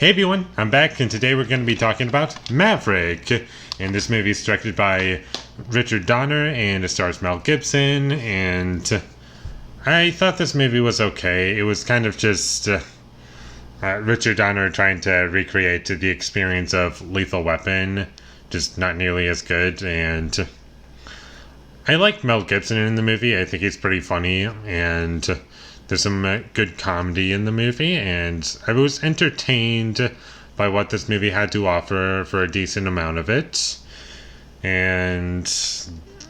Hey everyone, I'm back, and today we're going to be talking about Maverick. And this movie is directed by Richard Donner, and it stars Mel Gibson, and I thought this movie was okay. It was kind of just Richard Donner trying to recreate the experience of Lethal Weapon, just not nearly as good, and I like Mel Gibson in the movie. I think he's pretty funny, and there's some good comedy in the movie, and I was entertained by what this movie had to offer for a decent amount of it. And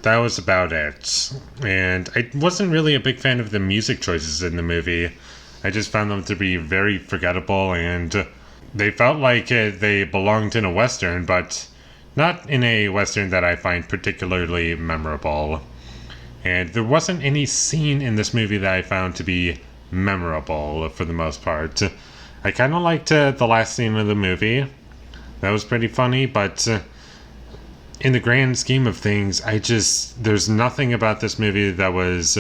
that was about it. And I wasn't really a big fan of the music choices in the movie. I just found them to be very forgettable, and they felt like they belonged in a Western, but not in a Western that I find particularly memorable. And there wasn't any scene in this movie that I found to be memorable for the most part. I kind of liked the last scene of the movie. That was pretty funny, but in the grand scheme of things, there's nothing about this movie that was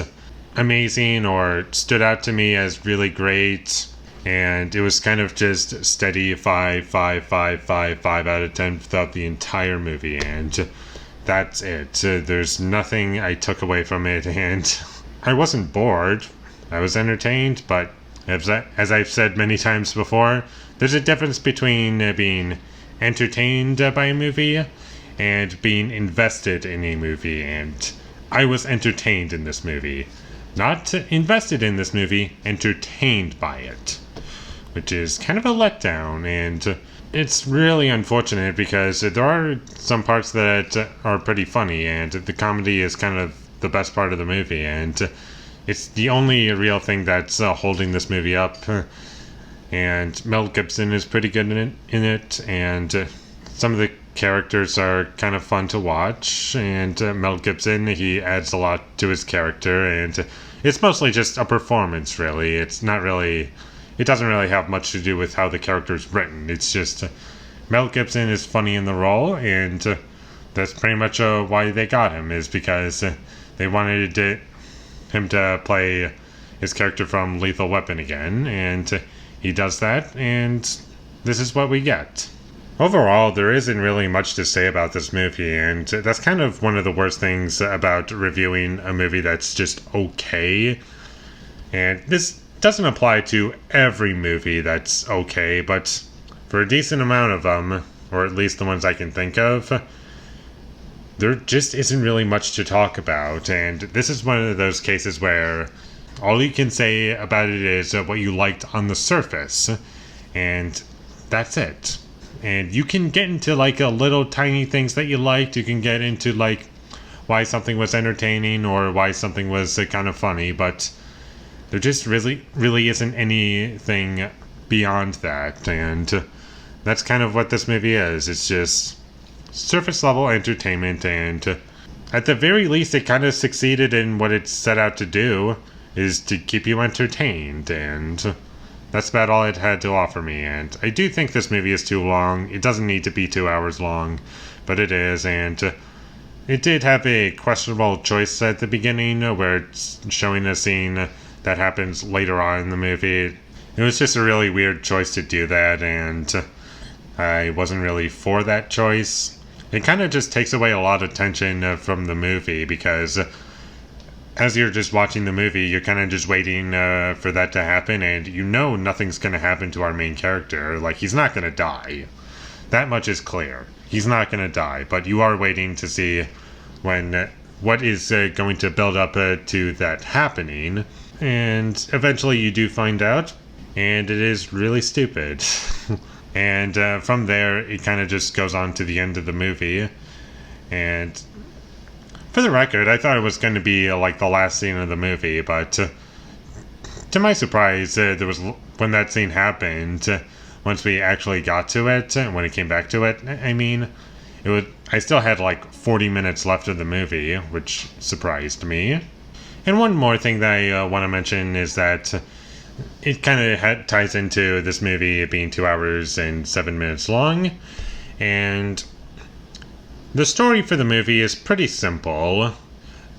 amazing or stood out to me as really great. And it was kind of just steady 5 out of 10 throughout the entire movie. And that's it. There's nothing I took away from it, and I wasn't bored. I was entertained, but as I've said many times before, there's a difference between being entertained by a movie and being invested in a movie, and I was entertained in this movie. Not invested in this movie, entertained by it, which is kind of a letdown, and it's really unfortunate because there are some parts that are pretty funny, and the comedy is kind of the best part of the movie, and it's the only real thing that's holding this movie up. And Mel Gibson is pretty good in it, and some of the characters are kind of fun to watch, and Mel Gibson, he adds a lot to his character, and it's mostly just a performance, really. It doesn't really have much to do with how the character's written. It's just Mel Gibson is funny in the role, and that's pretty much why they got him, is because they wanted him to play his character from Lethal Weapon again, and he does that, and this is what we get. Overall, there isn't really much to say about this movie, and that's kind of one of the worst things about reviewing a movie that's just okay. And this doesn't apply to every movie that's okay, but for a decent amount of them, or at least the ones I can think of, there just isn't really much to talk about. And this is one of those cases where all you can say about it is what you liked on the surface, and that's it. And you can get into like a little tiny things that you liked. You can get into like why something was entertaining or why something was kind of funny, but there just really isn't anything beyond that, and that's kind of what this movie is. It's just surface level entertainment, and at the very least it kind of succeeded in what it set out to do, is to keep you entertained, and that's about all it had to offer me. And I do think this movie is too long. It doesn't need to be 2 hours long, but it is, and it did have a questionable choice at the beginning where it's showing a scene that happens later on in the movie. It was just a really weird choice to do that, and I wasn't really for that choice. It kind of just takes away a lot of tension from the movie, because as you're just watching the movie, you're kind of just waiting for that to happen, and you know nothing's going to happen to our main character. Like, he's not going to die. That much is clear. He's not going to die, but you are waiting to see what is going to build up to that happening. And eventually you do find out, and it is really stupid. And from there, it kind of just goes on to the end of the movie. And for the record, I thought it was going to be like the last scene of the movie, but to my surprise, when that scene happened, once we actually got to it, when it came back to it, I still had like 40 minutes left of the movie, which surprised me. And one more thing that I want to mention is that it kind of ties into this movie being 2 hours and 7 minutes long. And the story for the movie is pretty simple.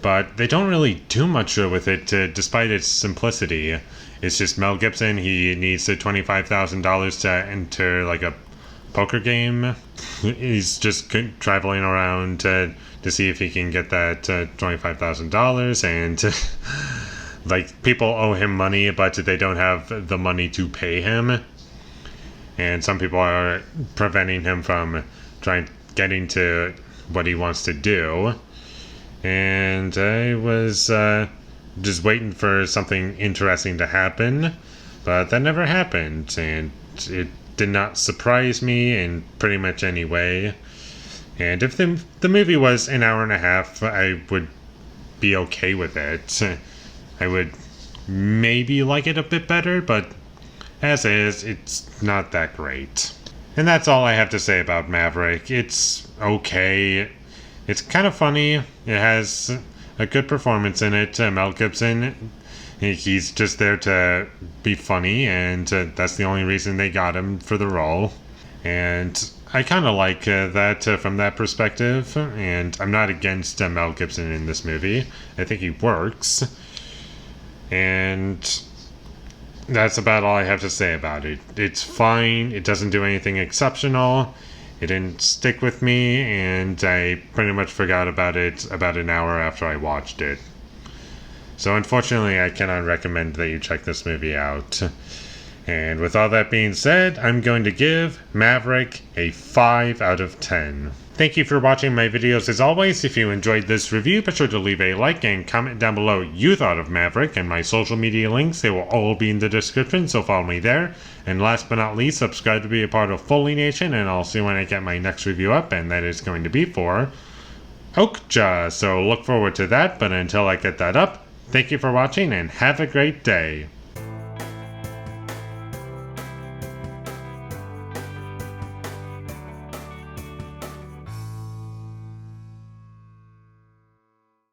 but they don't really do much with it despite its simplicity. It's just Mel Gibson. He needs the $25,000 to enter like a poker game. He's just traveling around to see if he can get that $25,000, and like people owe him money, but they don't have the money to pay him, and some people are preventing him from getting to what he wants to do. And I was just waiting for something interesting to happen, but that never happened, and it did not surprise me in pretty much any way. And if the movie was an hour and a half, I would be okay with it. I would maybe like it a bit better, but as is, it's not that great. And that's all I have to say about Maverick. It's okay. It's kind of funny. It has a good performance in it. Mel Gibson, he's just there to be funny, and that's the only reason they got him for the role. And I kind of like that from that perspective, and I'm not against Mel Gibson in this movie. I think he works. And that's about all I have to say about it. It's fine. It doesn't do anything exceptional. It didn't stick with me, and I pretty much forgot about it about an hour after I watched it. So unfortunately, I cannot recommend that you check this movie out. And with all that being said, I'm going to give Maverick a 5 out of 10. Thank you for watching my videos as always. If you enjoyed this review, be sure to leave a like and comment down below what you thought of Maverick, and my social media links, they will all be in the description, so follow me there. And last but not least, subscribe to be a part of Foley Nation, and I'll see when I get my next review up, and that is going to be for Okja. So look forward to that, but until I get that up, thank you for watching and have a great day.